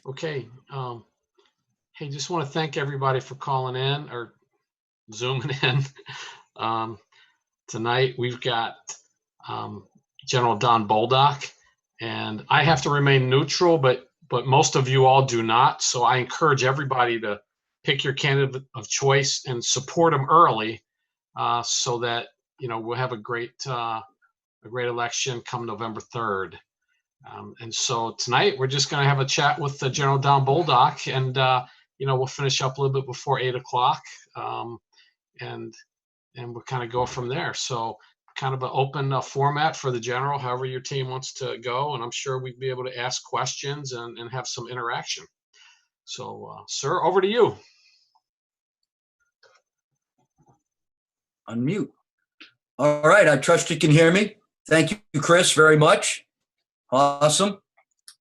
Okay. Hey, just want to thank everybody for calling in or zooming in. Um, Tonight we've got um, General Don Bolduc, and I have to remain neutral, but most of you all do not. So I encourage everybody to pick your candidate of choice and support them early, so that we'll have a great election come November 3rd. And so tonight we're just going to have a chat with General Don Bolduc, and we'll finish up a little bit before 8 o'clock, and we'll kind of go from there. So kind of an open format for the general, however your team wants to go, and I'm sure we'd be able to ask questions and have some interaction. So, sir, over to you. Unmute. All right, I trust you can hear me. Thank you, Chris, very much. Awesome.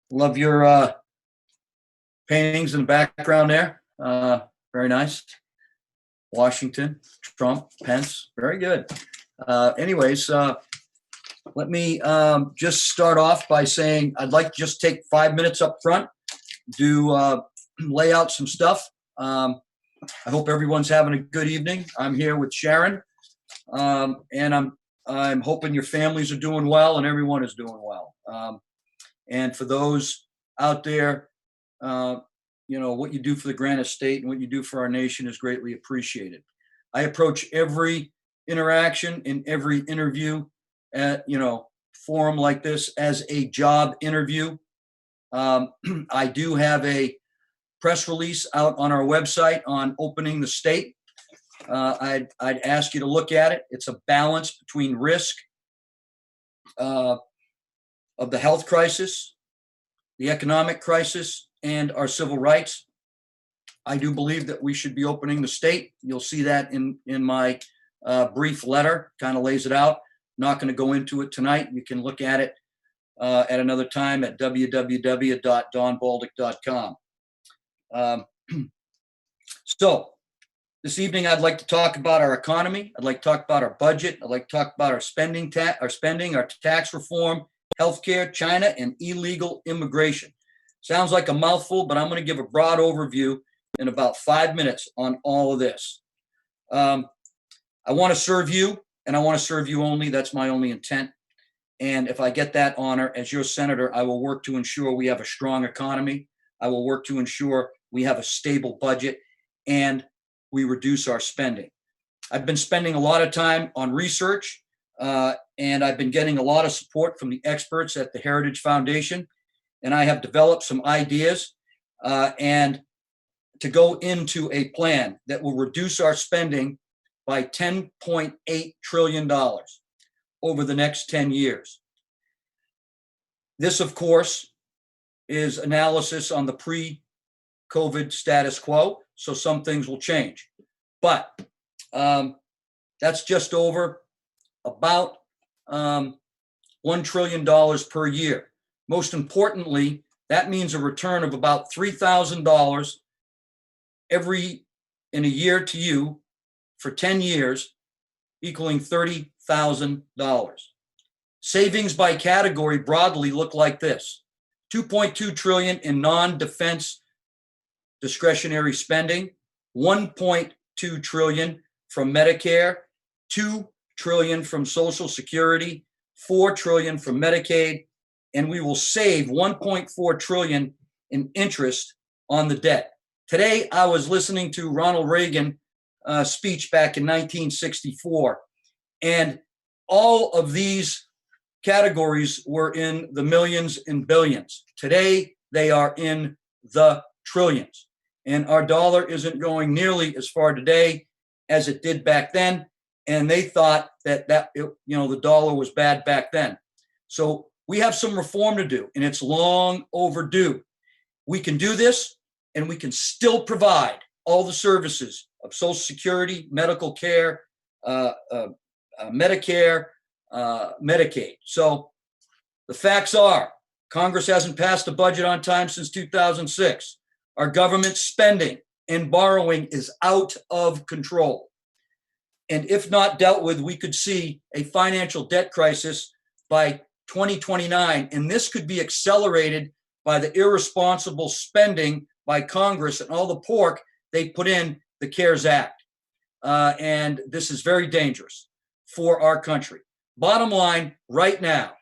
Love your paintings in the background there. Very nice. Washington, Trump, Pence. Very good. Anyways, let me just start off by saying I'd like to just take 5 minutes up front, lay out some stuff. I hope everyone's having a good evening. I'm here with Sharon, and I'm hoping your families are doing well and everyone is doing well. And for those out there, what you do for the Granite State and what you do for our nation is greatly appreciated. I approach every interaction in every interview at, forum like this as a job interview. I do have a press release out on our website on opening the state. I'd ask you to look at it. It's a balance between risk of the health crisis, the economic crisis, and our civil rights. I do believe that we should be opening the state. You'll see that in my brief letter, kind of lays it out. Not going to go into it tonight. You can look at it at another time at www.donbolduc.com. So this evening, I'd like to talk about our economy. I'd like to talk about our budget. I'd like to talk about our spending, our tax reform, healthcare, China, and illegal immigration. Sounds like a mouthful, but I'm going to give a broad overview in about 5 minutes on all of this. I want to serve you, and I want to serve you only. That's my only intent. And if I get that honor as your senator, I will work to ensure we have a strong economy. I will work to ensure we have a stable budget and we reduce our spending. I've been spending a lot of time on research, and I've been getting a lot of support from the experts at the Heritage Foundation. And I have developed some ideas and to go into a plan that will reduce our spending by $10.8 trillion over the next 10 years. This, of course, is analysis on the pre-COVID status quo, so some things will change. But that's just over about $1 trillion per year. Most importantly, that means a return of about $3,000 in a year to you for 10 years, equaling $30,000. Savings by category broadly look like this: $2.2 trillion in non-defense discretionary spending, $1.2 trillion from Medicare, $2 trillion from Social Security, $4 trillion from Medicaid, and we will save $1.4 trillion in interest on the debt. Today, I was listening to Ronald Reagan speech back in 1964, and all of these categories were in the millions and billions. Today, they are in the trillions, and our dollar isn't going nearly as far today as it did back then. And they thought that the dollar was bad back then. So we have some reform to do, and it's long overdue. We can do this, and we can still provide all the services of Social Security, medical care, Medicare, Medicaid. So the facts are, Congress hasn't passed a budget on time since 2006. Our government spending and borrowing is out of control. And if not dealt with, we could see a financial debt crisis by 2029. And this could be accelerated by the irresponsible spending by Congress and all the pork they put in the CARES Act. And this is very dangerous for our country. Bottom line, right now,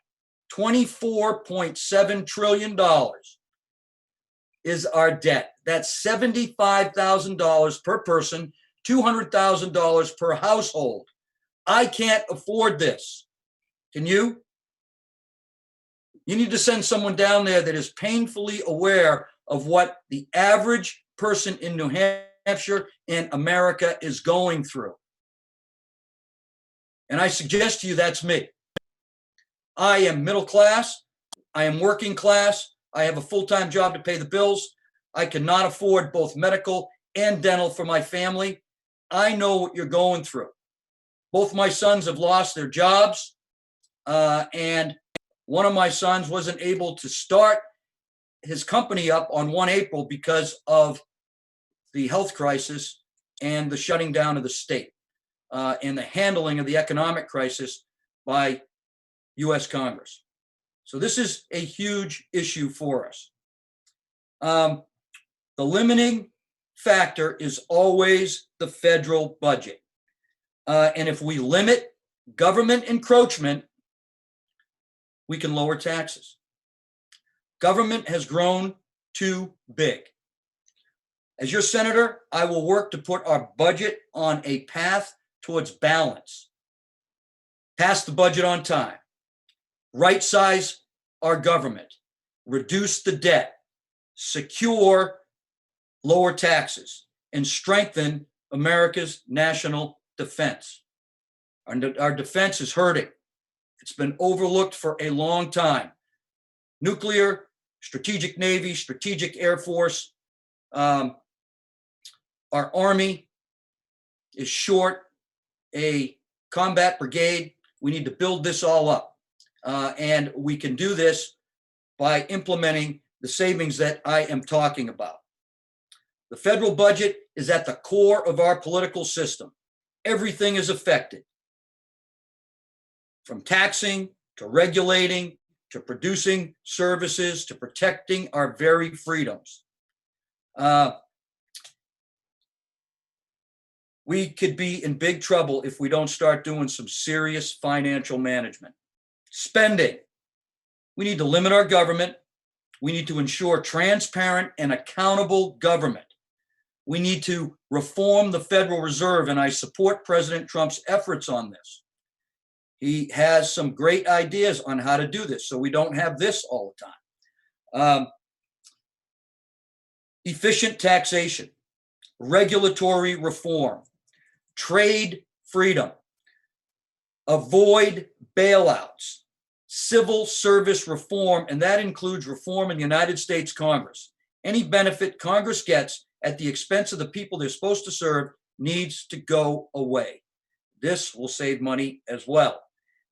$24.7 trillion is our debt. That's $75,000 per person, $200,000 per household. I can't afford this. Can you? You need to send someone down there that is painfully aware of what the average person in New Hampshire and America is going through. And I suggest to you that's me. I am middle class. I am working class. I have a full-time job to pay the bills. I cannot afford both medical and dental for my family. I know what you're going through. Both my sons have lost their jobs, and one of my sons wasn't able to start his company up on 1 April because of the health crisis and the shutting down of the state and the handling of the economic crisis by U.S. Congress. So this is a huge issue for us. The limiting factor is always the federal budget. And if we limit government encroachment, we can lower taxes. Government has grown too big. As your senator, I will work to put our budget on a path towards balance. Pass the budget on time. Right size our government. Reduce the debt. Secure lower taxes. And strengthen America's national defense. Our defense is hurting. It's been overlooked for a long time. Nuclear, strategic Navy, strategic Air Force. Our Army is short a combat brigade. We need to build this all up. And we can do this by implementing the savings that I am talking about. The federal budget is at the core of our political system. Everything is affected. From taxing to regulating to producing services to protecting our very freedoms. We could be in big trouble if we don't start doing some serious financial management. Spending. We need to limit our government. We need to ensure transparent and accountable government. We need to reform the Federal Reserve, and I support President Trump's efforts on this. He has some great ideas on how to do this so we don't have this all the time. Efficient taxation, regulatory reform, trade freedom, avoid bailouts, civil service reform, and that includes reform in the United States Congress. Any benefit Congress gets at the expense of the people they're supposed to serve needs to go away. This will save money as well.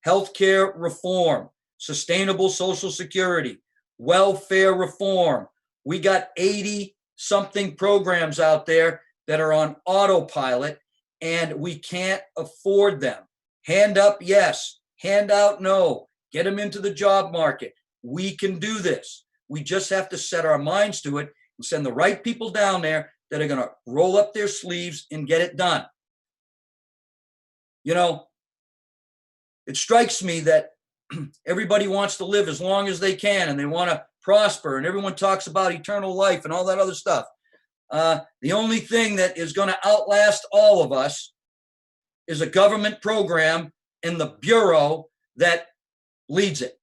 Healthcare reform, sustainable Social Security, welfare reform. We got 80-something programs out there that are on autopilot, and we can't afford them. Hand up, yes. Hand out, no. Get them into the job market. We can do this. We just have to set our minds to it and send the right people down there that are going to roll up their sleeves and get it done. You know, it strikes me that everybody wants to live as long as they can and they want to prosper, and everyone talks about eternal life and all that other stuff. The only thing that is going to outlast all of us is a government program and the bureau that leads it.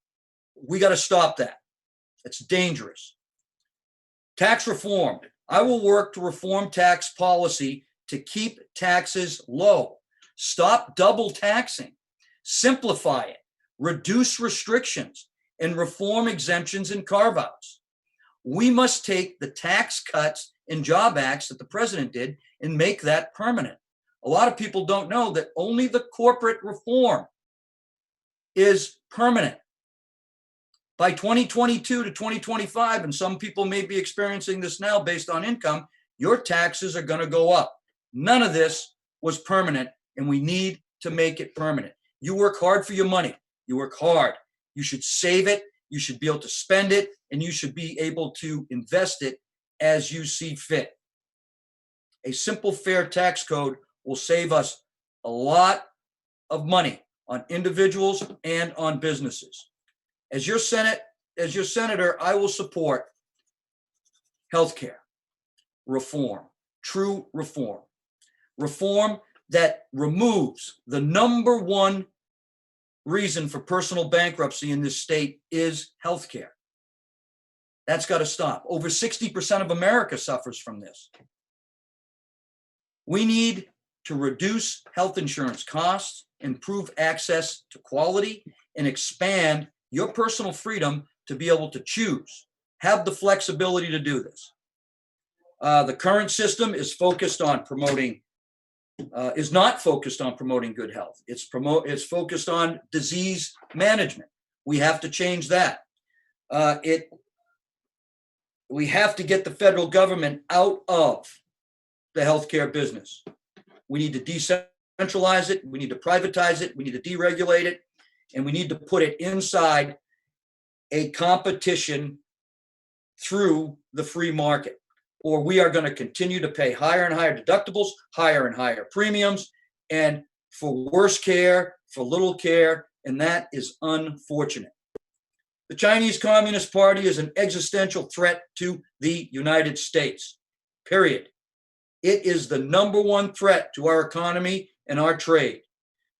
We got to stop that. It's dangerous. Tax reform. I will work to reform tax policy to keep taxes low. Stop double taxing. Simplify it. Reduce restrictions and reform exemptions and carve-outs. We must take the tax cuts and job acts that the president did and make that permanent. A lot of people don't know that only the corporate reform is permanent. By 2022 to 2025, and some people may be experiencing this now based on income, your taxes are going to go up. None of this was permanent, and we need to make it permanent. You work hard for your money. You work hard. You should save it You should be able to spend it, and you should be able to invest it as you see fit. A simple, fair tax code will save us a lot of money on individuals and on businesses. As your senator, I will support healthcare reform, true reform, reform that removes the number one reason for personal bankruptcy in this state is healthcare. That's got to stop. Over 60% of America suffers from this. We need to reduce health insurance costs, improve access to quality, and expand your personal freedom to be able to choose. Have the flexibility to do this. The current system is not focused on promoting good health. It's focused on disease management. We have to change that. We have to get the federal government out of the healthcare business. We need to decentralize it. We need to privatize it. We need to deregulate it. And we need to put it inside a competition through the free market, or we are going to continue to pay higher and higher deductibles, higher and higher premiums, and for worse care, for little care, and that is unfortunate. The Chinese Communist Party is an existential threat to the United States, period. It is the number one threat to our economy and our trade.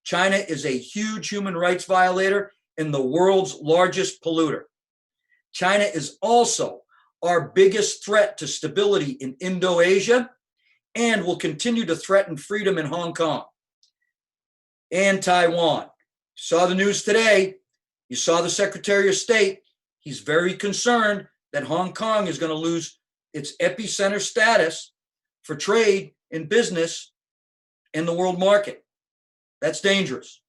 China is a huge human rights violator and the world's largest polluter. China is also our biggest threat to stability in Indo-Asia and will continue to threaten freedom in Hong Kong and Taiwan. Saw the news today. You saw the Secretary of State. He's very concerned that Hong Kong is going to lose its epicenter status for trade and business in the world market. That's dangerous.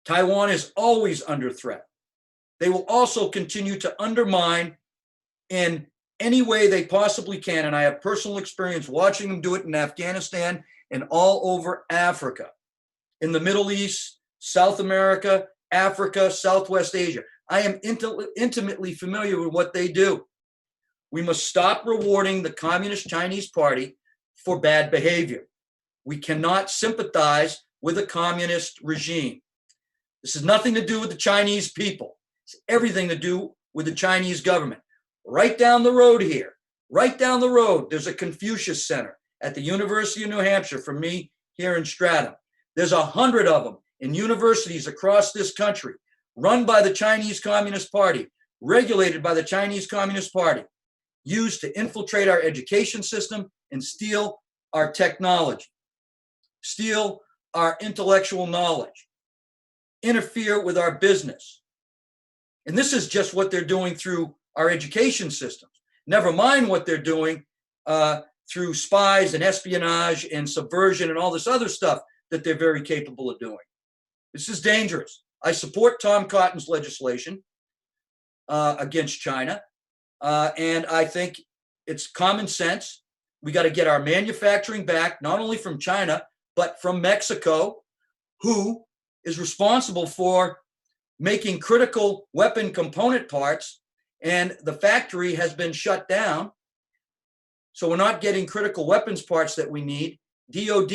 Taiwan is always under threat. They will also continue to undermine in any way they possibly can. And I have personal experience watching them do it in Afghanistan and all over Africa, in the Middle East, South America, Africa, Southwest Asia. I am intimately familiar with what they do. We must stop rewarding the Communist Chinese Party for bad behavior. We cannot sympathize with a communist regime. This has nothing to do with the Chinese people. It's everything to do with the Chinese government. Right down the road here, right down the road, there's a Confucius Center at the University of New Hampshire from me here in Stratham. There's 100 of them in universities across this country, run by the Chinese Communist Party, regulated by the Chinese Communist Party, used to infiltrate our education system and steal our technology, steal our intellectual knowledge, interfere with our business. And this is just what they're doing through our education systems. Never mind what they're doing through spies and espionage and subversion and all this other stuff that they're very capable of doing. This is dangerous. I support Tom Cotton's legislation against China, and I think it's common sense. We got to get our manufacturing back, not only from China, but from Mexico, who is responsible for making critical weapon component parts, and the factory has been shut down. So we're not getting critical weapons parts that we need. DOD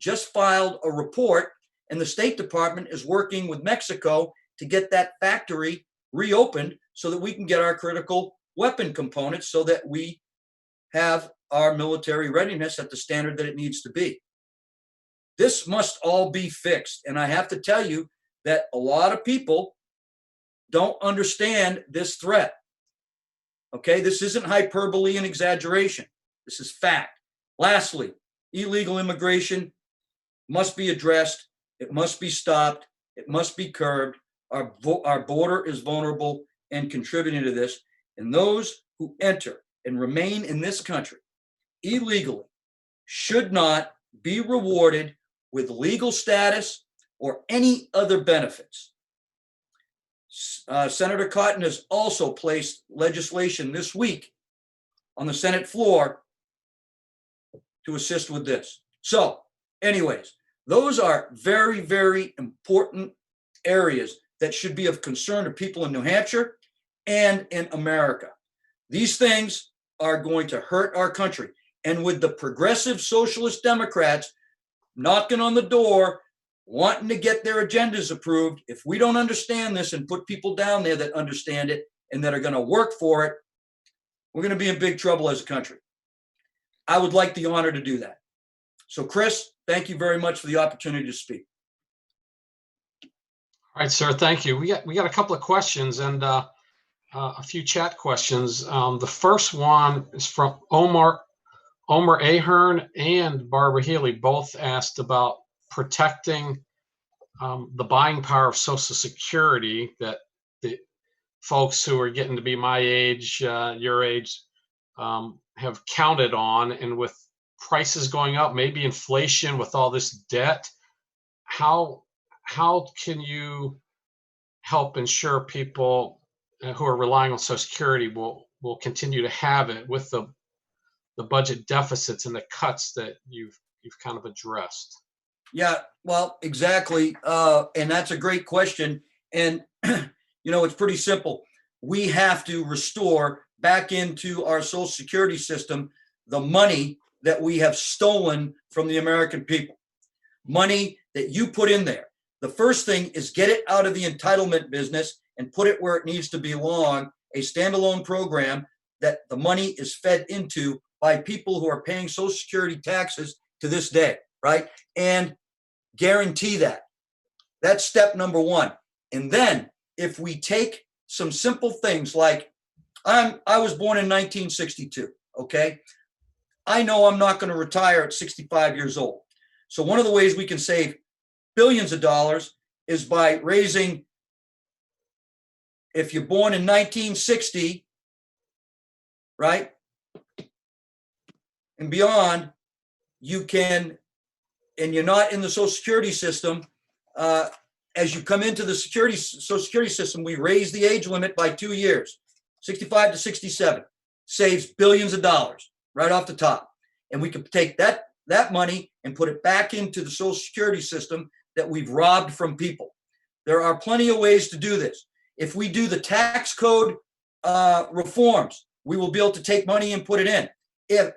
just filed a report, and the State Department is working with Mexico to get that factory reopened so that we can get our critical weapon components so that we have our military readiness at the standard that it needs to be. This must all be fixed. And I have to tell you that a lot of people don't understand this threat. Okay, this isn't hyperbole and exaggeration. This is fact. Lastly, illegal immigration must be addressed. It must be stopped. It must be curbed. Our border is vulnerable and contributing to this. And those who enter and remain in this country illegally should not be rewarded with legal status or any other benefits. Senator Cotton has also placed legislation this week on the Senate floor to assist with this. So, anyways, those are very, very important areas that should be of concern to people in New Hampshire. and in America. These things are going to hurt our country. And with the progressive socialist Democrats knocking on the door, wanting to get their agendas approved, if we don't understand this and put people down there that understand it and that are going to work for it, we're going to be in big trouble as a country. I would like the honor to do that. So, Chris, thank you very much for the opportunity to speak. All right, sir. Thank you. We got a couple of questions and a few chat questions. The first one is from Omer Ahern and Barbara Healy. Both asked about protecting the buying power of Social Security that the folks who are getting to be my age, your age, have counted on. And with prices going up, maybe inflation, with all this debt, how can you help ensure people who are relying on Social Security will continue to have it with the budget deficits and the cuts that you've kind of addressed? Yeah, well, exactly. And that's a great question. And, it's pretty simple. We have to restore back into our Social Security system the money that we have stolen from the American people, money that you put in there. The first thing is get it out of the entitlement business and put it where it needs to belong, a standalone program that the money is fed into by people who are paying Social Security taxes to this day, right? And guarantee that. That's step number one. And then if we take some simple things like, I was born in 1962, okay? I know I'm not going to retire at 65 years old. So one of the ways we can save billions of dollars is by raising, if you're born in 1960, right, and beyond, you can, and you're not in the Social Security system, as you come into the Social Security system, we raise the age limit by 2 years, 65 to 67, saves billions of dollars right off the top. And we can take that money and put it back into the Social Security system that we've robbed from people. There are plenty of ways to do this. If we do the tax code reforms, we will be able to take money and put it in. If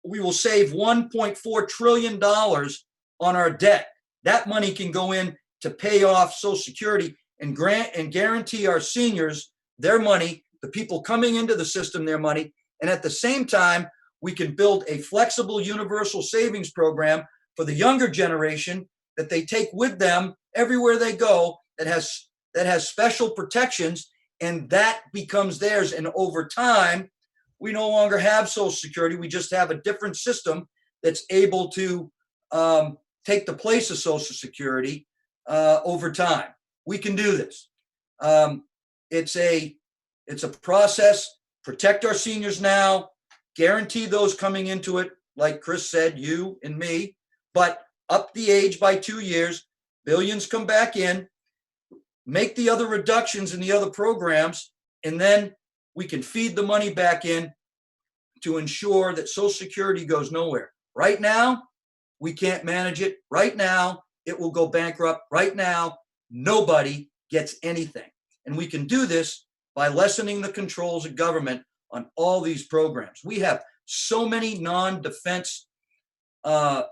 we will save $1.4 trillion on our debt. That money can go in to pay off Social Security and grant and guarantee our seniors their money, the people coming into the system their money. And at the same time, we can build a flexible universal savings program for the younger generation that they take with them everywhere they go, that has special protections, and that becomes theirs. And over time, we no longer have Social Security. We just have a different system that's able to take the place of Social Security over time. We can do this. It's a process. Protect our seniors now. Guarantee those coming into it, like Chris said, you and me, but up the age by 2 years. Billions come back in. Make the other reductions in the other programs, and then we can feed the money back in to ensure that Social Security goes nowhere. Right now, we can't manage it. Right now, it will go bankrupt. Right now, nobody gets anything. And we can do this by lessening the controls of government on all these programs. We have so many non-defense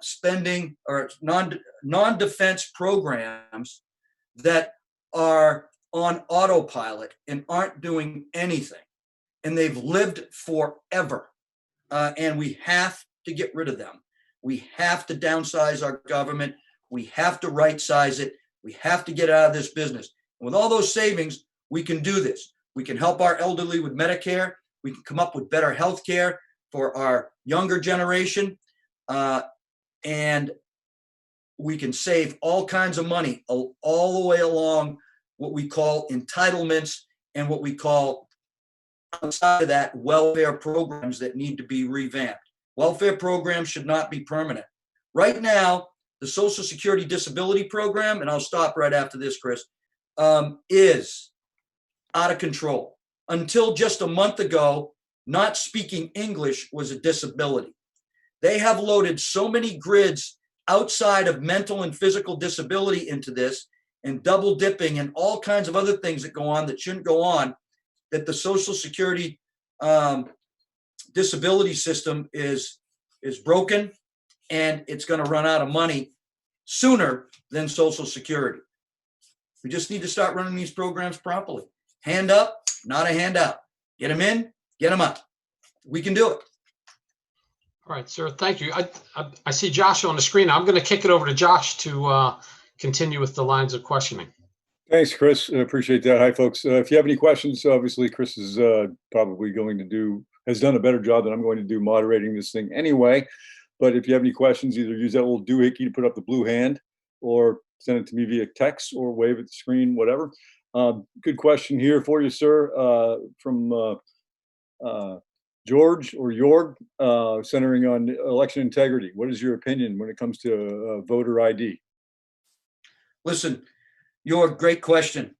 spending or non-defense programs that are on autopilot and aren't doing anything. And they've lived forever. And we have to get rid of them. We have to downsize our government. We have to right-size it. We have to get out of this business. And with all those savings, we can do this. We can help our elderly with Medicare. We can come up with better health care for our younger generation. And we can save all kinds of money all the way along what we call entitlements and what we call, outside of that, welfare programs that need to be revamped. Welfare programs should not be permanent. Right now, the Social Security Disability Program, and I'll stop right after this, Chris, is out of control. Until just a month ago, not speaking English was a disability. They have loaded so many grids outside of mental and physical disability into this, and double dipping and all kinds of other things that go on that shouldn't go on. that the Social Security disability system is broken, and it's going to run out of money sooner than Social Security. We just need to start running these programs properly. Hand up, not a handout. Get them in, get them out. We can do it. All right, sir. Thank you. I see Josh on the screen. I'm going to kick it over to Josh to continue with the lines of questioning. Thanks, Chris. I appreciate that. Hi, folks. If you have any questions, obviously Chris is probably has done a better job than I'm going to do moderating this thing anyway. But if you have any questions, either use that little doohickey to put up the blue hand, or send it to me via text, or wave at the screen, whatever. Good question here for you, sir, from George or Jorg, centering on election integrity. What is your opinion when it comes to voter ID? Listen, Jorg, great question.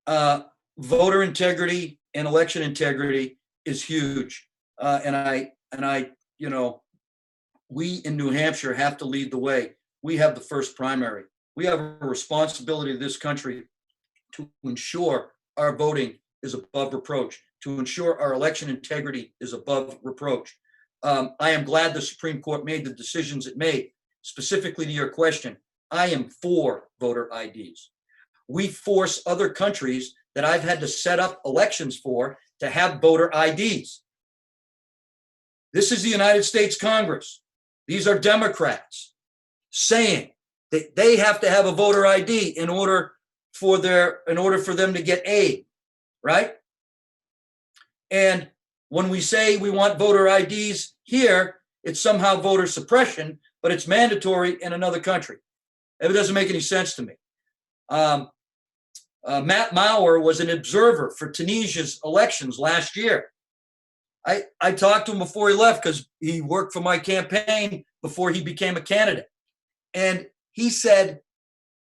Voter integrity and election integrity is huge. And I, we in New Hampshire have to lead the way. We have the first primary. We have a responsibility to this country to ensure our voting is above reproach, to ensure our election integrity is above reproach. I am glad the Supreme Court made the decisions it made. Specifically to your question, I am for voter IDs. We force other countries that I've had to set up elections for to have voter IDs. This is the United States Congress. These are Democrats saying that they have to have a voter ID in order for them to get aid, right? And when we say we want voter IDs here, it's somehow voter suppression, but it's mandatory in another country. It doesn't make any sense to me. Matt Maurer was an observer for Tunisia's elections last year. I talked to him before he left because he worked for my campaign before he became a candidate. And he said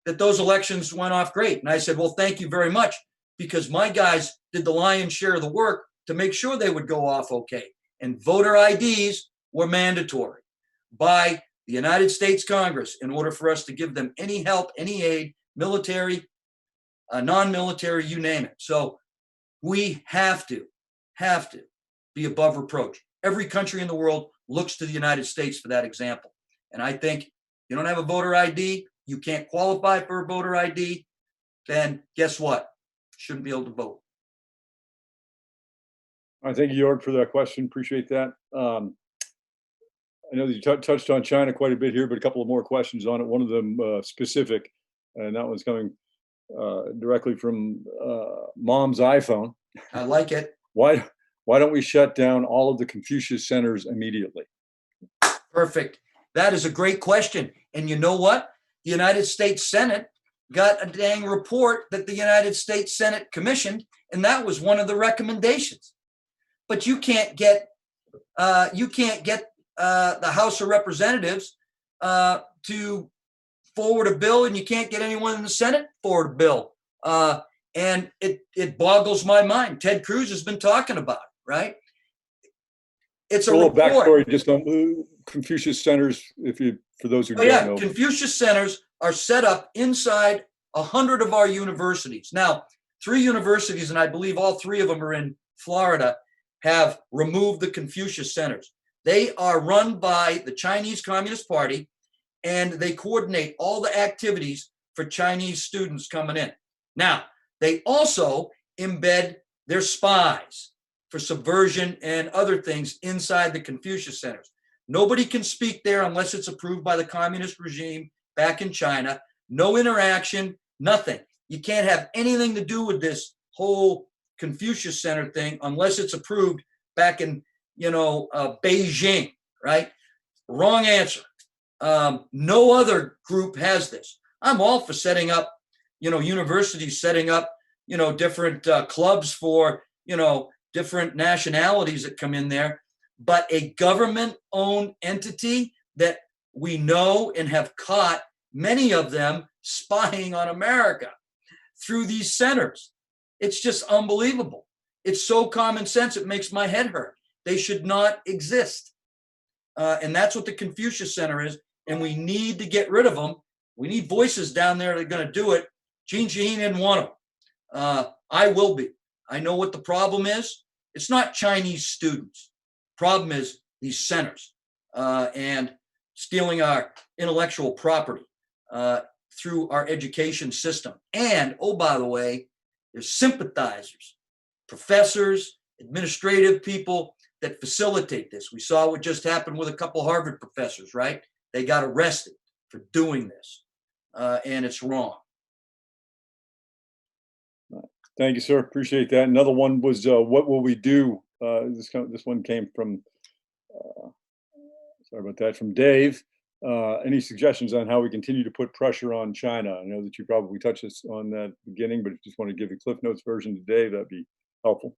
that those elections went off great. And I said, well, thank you very much, because my guys did the lion's share of the work to make sure they would go off okay. And voter IDs were mandatory by the United States Congress in order for us to give them any help, any aid, military, non-military, you name it. So we have to be above reproach. Every country in the world looks to the United States for that example. And I think you don't have a voter ID, you can't qualify for a voter ID, then guess what? Shouldn't be able to vote. I thank you, Jorg, for that question. Appreciate that. I know that you touched on China quite a bit here, but a couple of more questions on it. One of them specific, and that one's coming directly from Mom's iPhone. I like it. Why don't we shut down all of the Confucius centers immediately? Perfect. That is a great question. And you know what? The United States Senate got a dang report that the United States Senate commissioned, and that was one of the recommendations. But you can't get the House of Representatives to forward a bill, and you can't get anyone in the Senate forward a bill. And it boggles my mind. Ted Cruz has been talking about it, right? It's a little report. Backstory just on Confucius centers, for those who don't know. Confucius centers are set up inside 100 of our universities. Now, 3 universities, and I believe all 3 of them are in Florida, have removed the Confucius centers. They are run by the Chinese Communist Party, and they coordinate all the activities for Chinese students coming in. Now, they also embed their spies for subversion and other things inside the Confucius centers. Nobody can speak there unless it's approved by the communist regime back in China. No interaction, nothing. You can't have anything to do with this whole Confucius Center thing unless it's approved back in, Beijing, right? Wrong answer. No other group has this. I'm all for setting up, universities setting up, different clubs for, different nationalities that come in there. But a government-owned entity that we know and have caught many of them spying on America through these centers. It's just unbelievable. It's so common sense, it makes my head hurt. They should not exist. And that's what the Confucius Center is. And we need to get rid of them. We need voices down there that are going to do it. Gene Shaheen didn't want them. I will be. I know what the problem is. It's not Chinese students. Problem is these centers and stealing our intellectual property through our education system. And, oh, by the way, there's sympathizers, professors, administrative people that facilitate this. We saw what just happened with a couple Harvard professors, right? They got arrested for doing this, and it's wrong. Thank you, sir. Appreciate that. Another one was, what will we do? This one came from, sorry about that, from Dave. Any suggestions on how we continue to put pressure on China? I know that you probably touched on that beginning, but if you just want to give the Cliff Notes version today, that'd be helpful.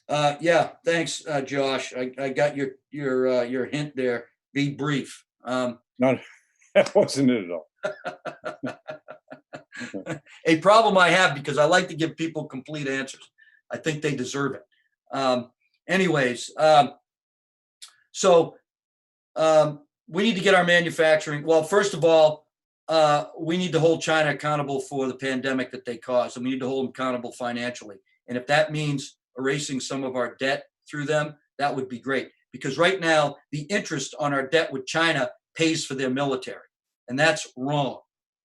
Yeah, thanks, Josh. I got your hint there. Be brief. Not that wasn't it at all. A problem I have, because I like to give people complete answers. I think they deserve it. Anyways, so we need to get our manufacturing. Well, first of all, we need to hold China accountable for the pandemic that they caused, and we need to hold them accountable financially. And if that means erasing some of our debt through them, that would be great. Because right now, the interest on our debt with China pays for their military, and that's wrong.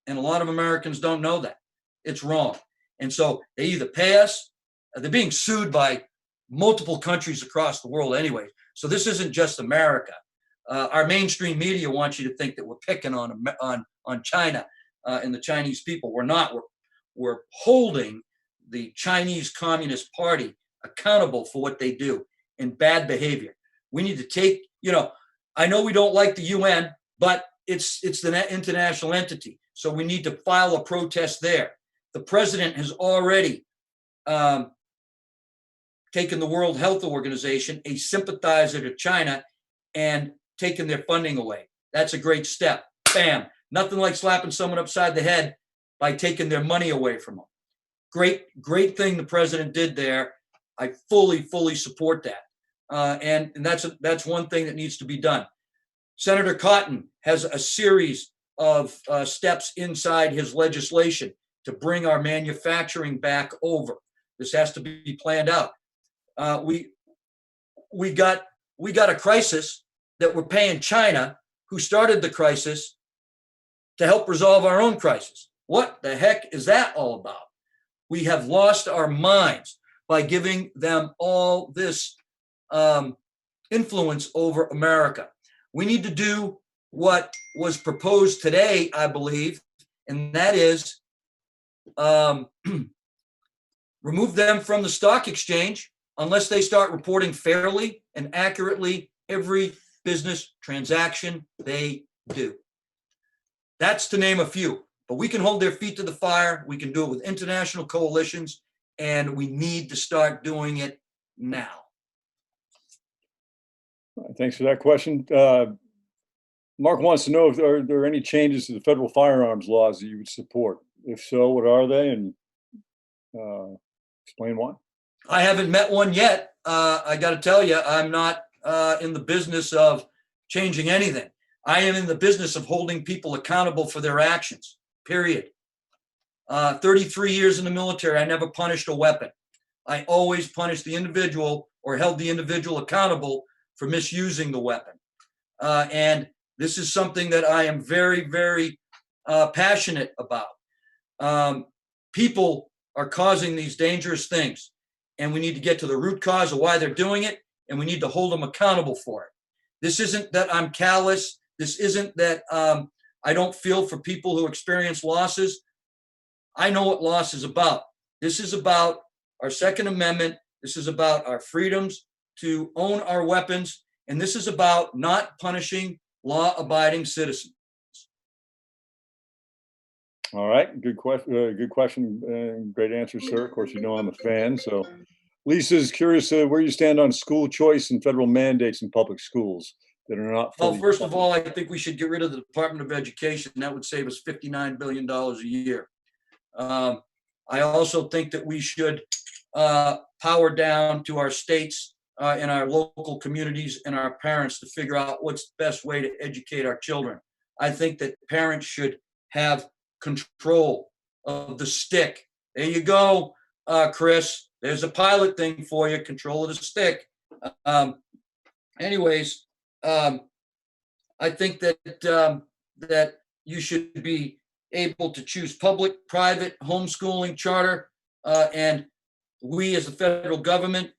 And a lot of Americans don't know that. It's wrong. And so they either pay us, they're being sued by multiple countries across the world anyway. So this isn't just America. Our mainstream media wants you to think that we're picking on China and the Chinese people. We're not. We're holding the Chinese Communist Party accountable for what they do and bad behavior. We need to take, I know we don't like the UN, but it's the international entity. So we need to file a protest there. The president has already taken the World Health Organization, a sympathizer to China, and taken their funding away. That's a great step. Bam. Nothing like slapping someone upside the head by taking their money away from them. Great thing the president did there. I fully support that. And that's one thing that needs to be done. Senator Cotton has a series of steps inside his legislation to bring our manufacturing back over. This has to be planned out. We got a crisis that we're paying China, who started the crisis, to help resolve our own crisis. What the heck is that all about? We have lost our minds by giving them all this influence over America. We need to do what was proposed today, I believe, and that is remove them from the stock exchange unless they start reporting fairly and accurately every business transaction they do. That's to name a few, but we can hold their feet to the fire. We can do it with international coalitions, and we need to start doing it now. Thanks for that question. Mark wants to know if are there any changes to the federal firearms laws that you would support? If so, what are they? And explain why. I haven't met one yet. I got to tell you, I'm not in the business of changing anything. I am in the business of holding people accountable for their actions, period. 33 years in the military, I never punished a weapon. I always punished the individual or held the individual accountable for misusing the weapon. And this is something that I am very, very passionate about. People are causing these dangerous things, and we need to get to the root cause of why they're doing it, and we need to hold them accountable for it. This isn't that I'm callous. This isn't that I don't feel for people who experience losses. I know what loss is about. This is about our Second Amendment. This is about our freedoms to own our weapons. And this is about not punishing law-abiding citizens. All right, good question. Great answer, sir. Of course, you know I'm a fan. So Lisa's curious where you stand on school choice and federal mandates in public schools that are not fully. Well, first of all, I think we should get rid of the Department of Education. That would save us $59 billion a year. I also think that we should power down to our states and our local communities and our parents to figure out what's the best way to educate our children. I think that parents should have control of the stick. There you go. Chris. There's a pilot thing for you, control of the stick. Anyways, I think that you should be able to choose public, private, homeschooling, charter, and we as the federal government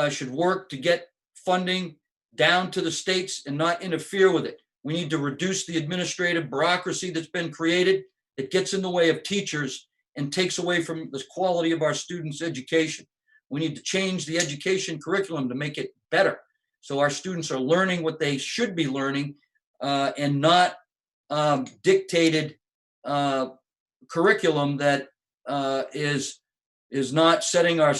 should work to get funding down to the states and not interfere with it. We need to reduce the administrative bureaucracy that's been created. It gets in the way of teachers and takes away from the quality of our students' education. We need to change the education curriculum to make it better, so our students are learning what they should be learning, and not dictated curriculum that is not setting our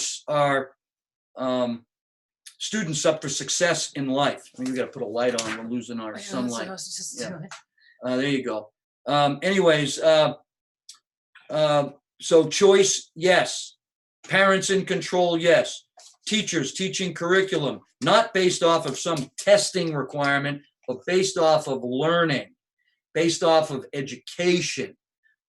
students up for success in life. I mean, we got to put a light on. We're losing our sunlight. There you go. Anyways, so choice, yes. Parents in control, yes. Teachers teaching curriculum, not based off of some testing requirement, but based off of learning, based off of education.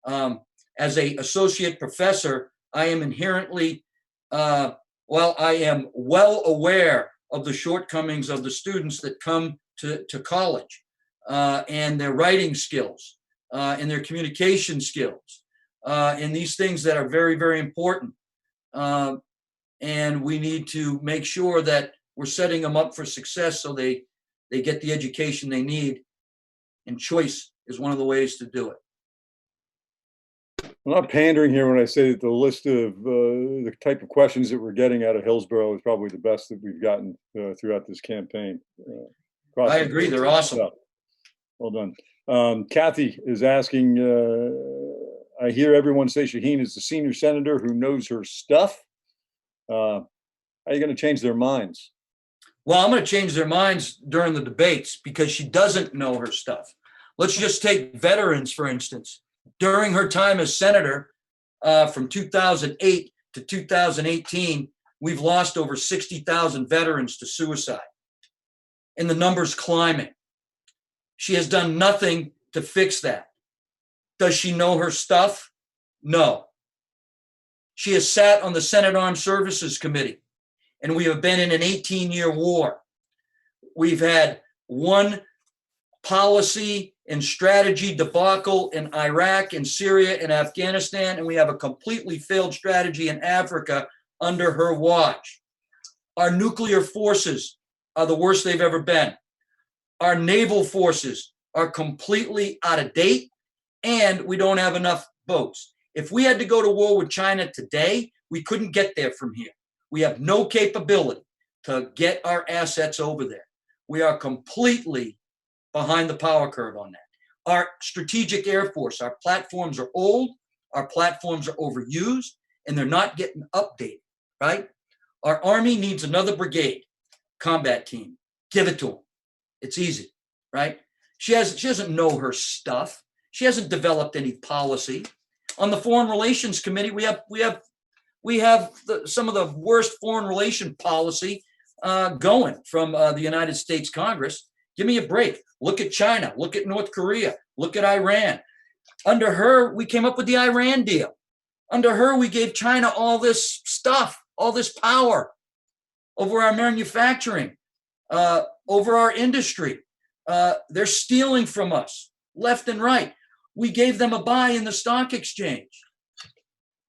As an associate professor, I am inherently, I am well aware of the shortcomings of the students that come to college, and their writing skills, and their communication skills, and these things that are very, very important. And we need to make sure that we're setting them up for success so they get the education they need. And choice is one of the ways to do it. I'm not pandering here when I say that the list of the type of questions that we're getting out of Hillsborough is probably the best that we've gotten throughout this campaign. I agree. They're awesome. Yeah. Well done. Kathy is asking, I hear everyone say Shaheen is the senior senator who knows her stuff. How are you going to change their minds? Well, I'm going to change their minds during the debates because she doesn't know her stuff. Let's just take veterans, for instance. During her time as senator, from 2008 to 2018, we've lost over 60,000 veterans to suicide, and the number's climbing. She has done nothing to fix that. Does she know her stuff? No. She has sat on the Senate Armed Services Committee, and we have been in an 18-year war. We've had one policy and strategy debacle in Iraq and Syria and Afghanistan, and we have a completely failed strategy in Africa under her watch. Our nuclear forces are the worst they've ever been. Our naval forces are completely out of date, and we don't have enough boats. If we had to go to war with China today, we couldn't get there from here. We have no capability to get our assets over there. We are completely behind the power curve on that. Our strategic Air Force, our platforms are old, our platforms are overused, and they're not getting updated, right? Our Army needs another brigade, combat team. Give it to them. It's easy, right? She doesn't know her stuff. She hasn't developed any policy. On the Foreign Relations Committee, we have some of the worst foreign relation policy going from the United States Congress. Give me a break. Look at China. Look at North Korea. Look at Iran. Under her, we came up with the Iran deal. Under her, we gave China all this stuff, all this power over our manufacturing, over our industry. They're stealing from us left and right. We gave them a buy in the stock exchange.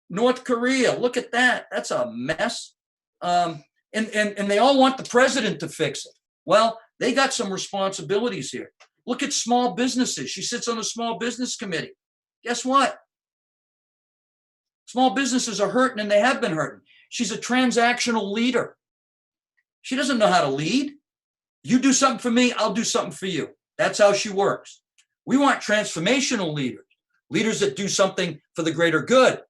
North Korea, look at that. That's a mess. And they all want the president to fix it. Well, they got some responsibilities here. Look at small businesses. She sits on the Small Business Committee. Guess what? Small businesses are hurting, and they have been hurting. She's a transactional leader. She doesn't know how to lead. You do something for me, I'll do something for you. That's how she works. We want transformational leaders, leaders that do something for the greater good.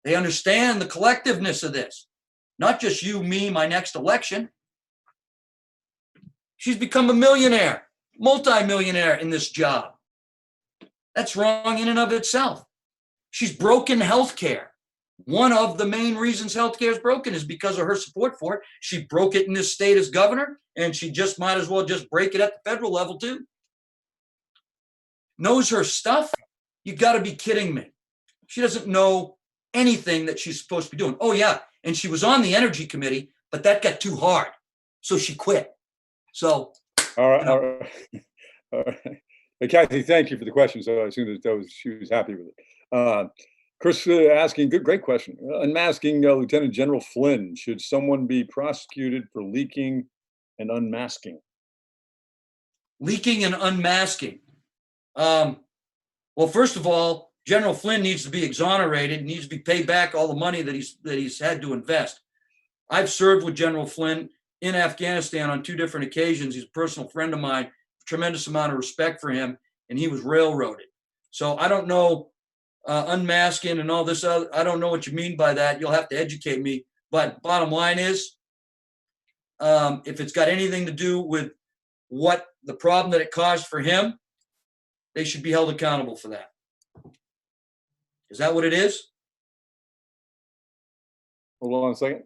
They understand the collectiveness of this, not just you, me, my next election. She's become a millionaire, multimillionaire in this job. That's wrong in and of itself. She's broken healthcare. One of the main reasons healthcare is broken is because of her support for it. She broke it in this state as governor, and she just might as well just break it at the federal level too. Knows her stuff? You got to be kidding me. She doesn't know anything that she's supposed to be doing. Oh yeah, And she was on the energy committee, but that got too hard. So she quit. So, All right. you know. All right. All right. Hey, Kathy, thank you for the question. So I assume that she was happy with it. Chris asking, great question. Unmasking Lieutenant General Flynn. Should someone be prosecuted for leaking and unmasking? Leaking and unmasking. Well, first of all, General Flynn needs to be exonerated, needs to be paid back all the money that he's had to invest. I've served with General Flynn in Afghanistan on 2 different occasions. He's a personal friend of mine, tremendous amount of respect for him, and he was railroaded. So I don't know, unmasking and all this other, I don't know what you mean by that. You'll have to educate me. But bottom line is, if it's got anything to do with what the problem that it caused for him, they should be held accountable for that. Is that what it is? Hold on a second.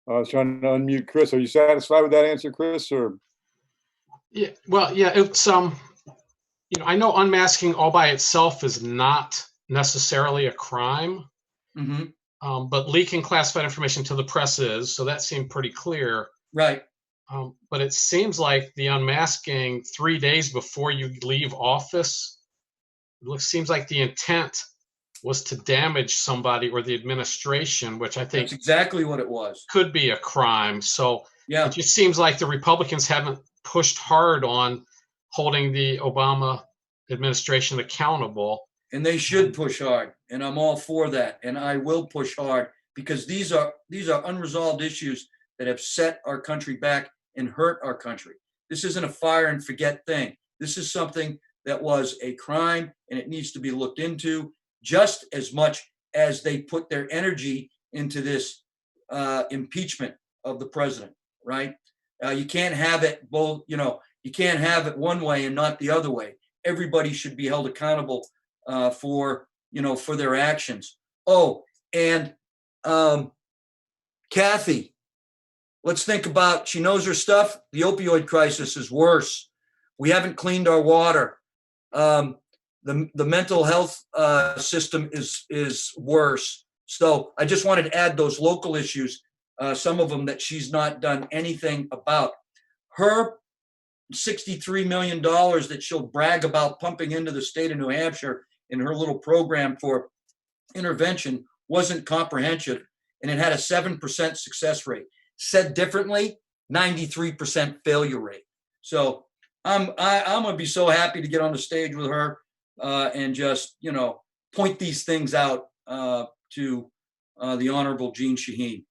I was trying to unmute Chris. Are you satisfied with that answer, Chris? Or Yeah, well, yeah, it's I know unmasking all by itself is not necessarily a crime, but leaking classified information to the press is, so that seemed pretty clear. Right. But it seems like the unmasking 3 days before you leave office, seems like the intent was to damage somebody or the administration, which I think that's exactly what it was. Could be a crime. So yeah, it just seems like the Republicans haven't pushed hard on holding the Obama administration accountable. And they should push hard, and I'm all for that. And I will push hard because these are unresolved issues that have set our country back and hurt our country. This isn't a fire and forget thing. This is something that was a crime, and it needs to be looked into just as much as they put their energy into this impeachment of the president, right? You can't have it both, you can't have it one way and not the other way. Everybody should be held accountable for their actions. Oh, and Kathy, let's think about, she knows her stuff. The opioid crisis is worse. We haven't cleaned our water. The mental health system is worse. So I just wanted to add those local issues, some of them that she's not done anything about. Her $63 million that she'll brag about pumping into the state of New Hampshire in her little program for intervention wasn't comprehensive, and it had a 7% success rate. Said differently, 93% failure rate. So I'm gonna be so happy to get on the stage with her and just point these things out to the Honorable Jeanne Shaheen.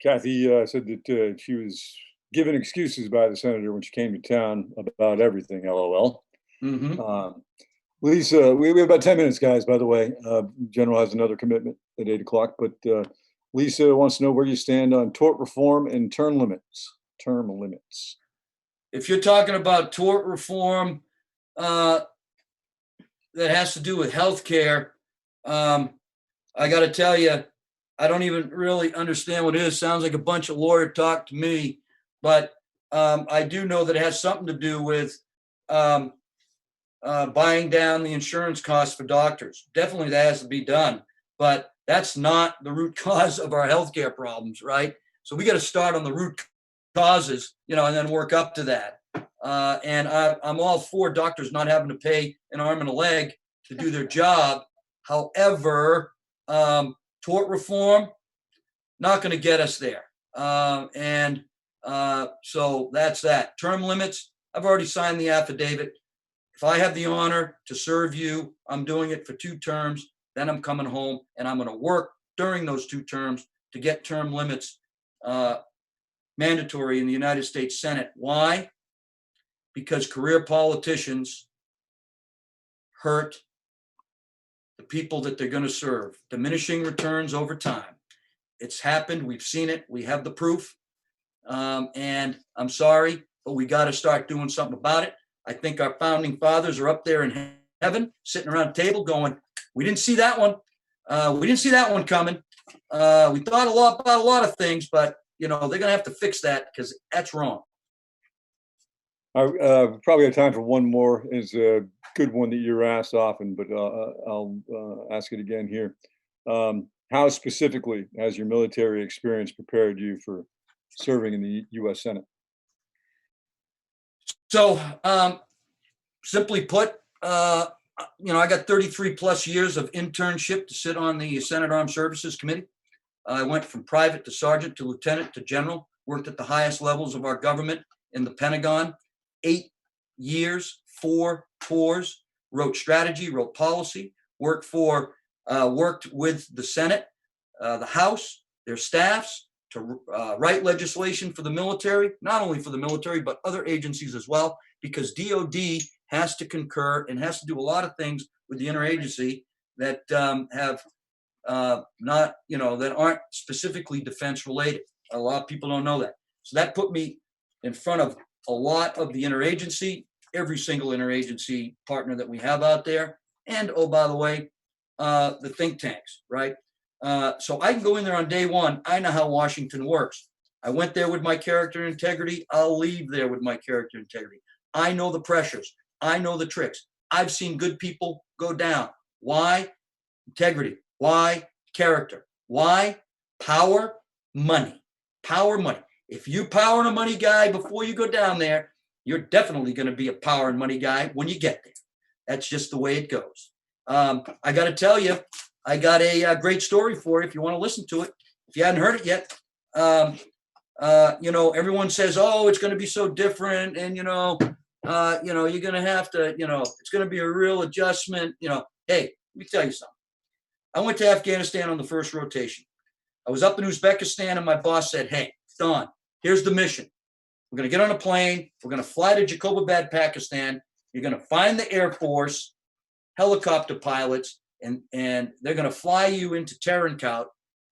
Kathy said that she was given excuses by the senator when she came to town about everything. LOL. Lisa, we have about 10 minutes, guys. By the way, General has another commitment at 8 o'clock. But Lisa wants to know where you stand on tort reform and term limits. If you're talking about tort reform that has to do with healthcare, I got to tell you, I don't even really understand what it is. Sounds like a bunch of lawyer talk to me, but I do know that it has something to do with buying down the insurance costs for doctors. Definitely that has to be done, but that's not the root cause of our healthcare problems, right? So we got to start on the root causes, and then work up to that. And I'm all for doctors not having to pay an arm and a leg to do their job. However, tort reform, not going to get us there. So that's that. Term limits, I've already signed the affidavit. If I have the honor to serve you, I'm doing it for 2 terms. Then I'm coming home, and I'm going to work during those 2 terms to get term limits mandatory in the United States Senate. Why? Because career politicians hurt the people that they're going to serve. Diminishing returns over time. It's happened. We've seen it. We have the proof. And I'm sorry, but we got to start doing something about it. I think our founding fathers are up there in heaven, sitting around a table going, we didn't see that one. We didn't see that one coming. We thought about a lot of things, but they're going to have to fix that because that's wrong. I probably have time for one more. It's a good one that you're asked often, but I'll ask it again here. How specifically has your military experience prepared you for serving in the U.S. Senate? So, simply put, I got 33 plus years of internship to sit on the Senate Armed Services Committee. I went from private to sergeant to lieutenant to general, worked at the highest levels of our government in the Pentagon, 8 years, 4 tours, wrote strategy, wrote policy, worked with the Senate, the House, their staffs to write legislation for the military, not only for the military, but other agencies as well, because DOD has to concur and has to do a lot of things with the interagency that have that aren't specifically defense related. A lot of people don't know that. So that put me in front of a lot of the interagency, every single interagency partner that we have out there. And, oh, by the way, the think tanks, right? So I can go in there on day one. I know how Washington works. I went there with my character and integrity. I'll leave there with my character and integrity. I know the pressures. I know the tricks. I've seen good people go down. Why? Integrity. Why? Character. Why? Power, money. Power, money. If you power and a money guy before you go down there, you're definitely going to be a power and money guy when you get there. That's just the way it goes. I got to tell you, I got a great story for you if you want to listen to it. If you hadn't heard it yet, everyone says, oh, it's going to be so different. And, you're going to have to, it's going to be a real adjustment. Hey, let me tell you something. I went to Afghanistan on the first rotation. I was up in Uzbekistan and my boss said, hey, Don, here's the mission. We're going to get on a plane. We're going to fly to Jacobabad, Pakistan. You're going to find the Air Force helicopter pilots, and they're going to fly you into Tarankout,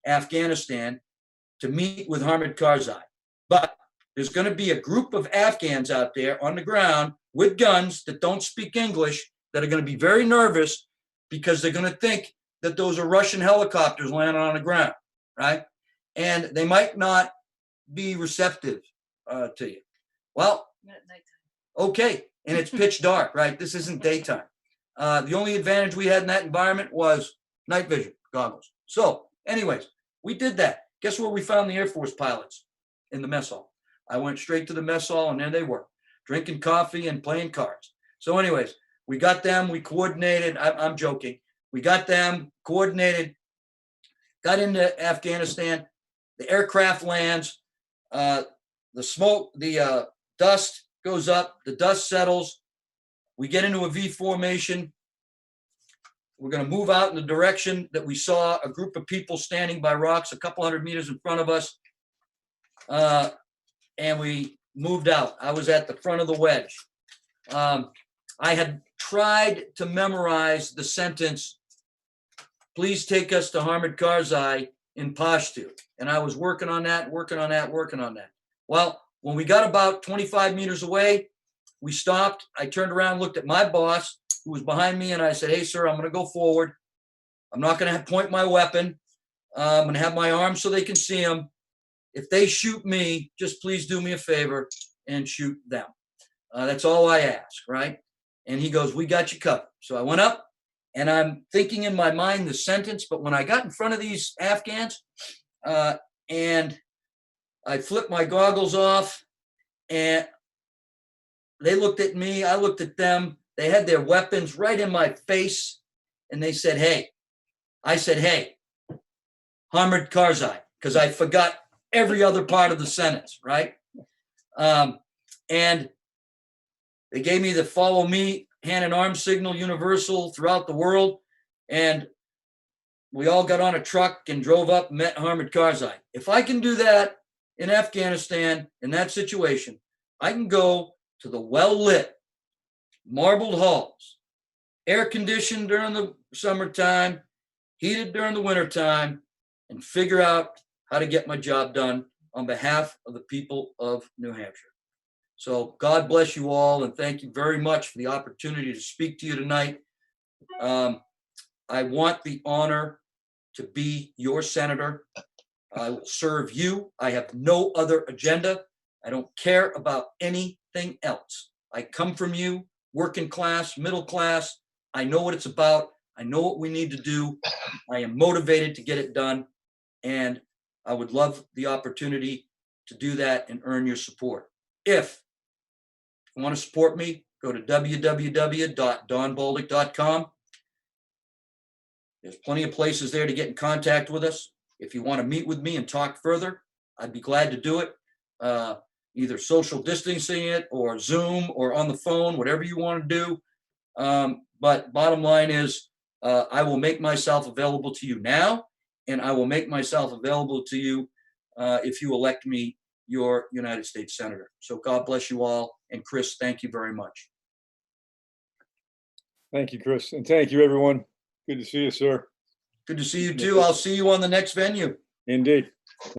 Afghanistan, to meet with Hamid Karzai. But there's going to be a group of Afghans out there on the ground with guns that don't speak English that are going to be very nervous because they're going to think that those are Russian helicopters landing on the ground, right? And they might not be receptive to you. Well, okay, and it's pitch dark, right? This isn't daytime. The only advantage we had in that environment was night vision goggles. So anyways, we did that. Guess where we found the Air Force pilots? In the mess hall. I went straight to the mess hall and there they were, drinking coffee and playing cards. So anyways, we got them, we coordinated. I'm joking. We got them coordinated, got into Afghanistan. The aircraft lands, the smoke, the dust goes up, the dust settles. We get into a V formation. We're going to move out in the direction that we saw a group of people standing by rocks a couple hundred meters in front of us. And we moved out. I was at the front of the wedge. I had tried to memorize the sentence, please take us to Hamid Karzai in Pashto. And I was working on that. Well, when we got about 25 meters away, we stopped. I turned around, looked at my boss who was behind me, and I said, hey, sir, I'm going to go forward. I'm not going to point my weapon. I'm going to have my arms so they can see them. If they shoot me, just please do me a favor and shoot them. That's all I ask, right? And he goes, we got you covered. So I went up, and I'm thinking in my mind the sentence, but when I got in front of these Afghans, and I flipped my goggles off, and they looked at me, I looked at them. They had their weapons right in my face, and they said, hey. I said, hey, Hamid Karzai, because I forgot every other part of the sentence, right? And they gave me the follow me hand and arm signal universal throughout the world. And we all got on a truck and drove up and met Hamid Karzai. If I can do that in Afghanistan, in that situation, I can go to the well-lit, marbled halls, air-conditioned during the summertime, heated during the wintertime, and figure out how to get my job done on behalf of the people of New Hampshire. So God bless you all, and thank you very much for the opportunity to speak to you tonight. I want the honor to be your senator. I will serve you. I have no other agenda. I don't care about anything else. I come from you, working class, middle class. I know what it's about. I know what we need to do. I am motivated to get it done. And I would love the opportunity to do that and earn your support. If you want to support me, go to www.donboldick.com. There's plenty of places there to get in contact with us. If you want to meet with me and talk further, I'd be glad to do it. Either social distancing it or Zoom or on the phone, whatever you want to do. But bottom line is, I will make myself available to you now, and I will make myself available to you if you elect me your United States Senator. So God bless you all. And Chris, thank you very much. Thank you, Chris. And thank you, everyone. Good to see you, sir. Good to see you too. I'll see you on the next venue. Indeed.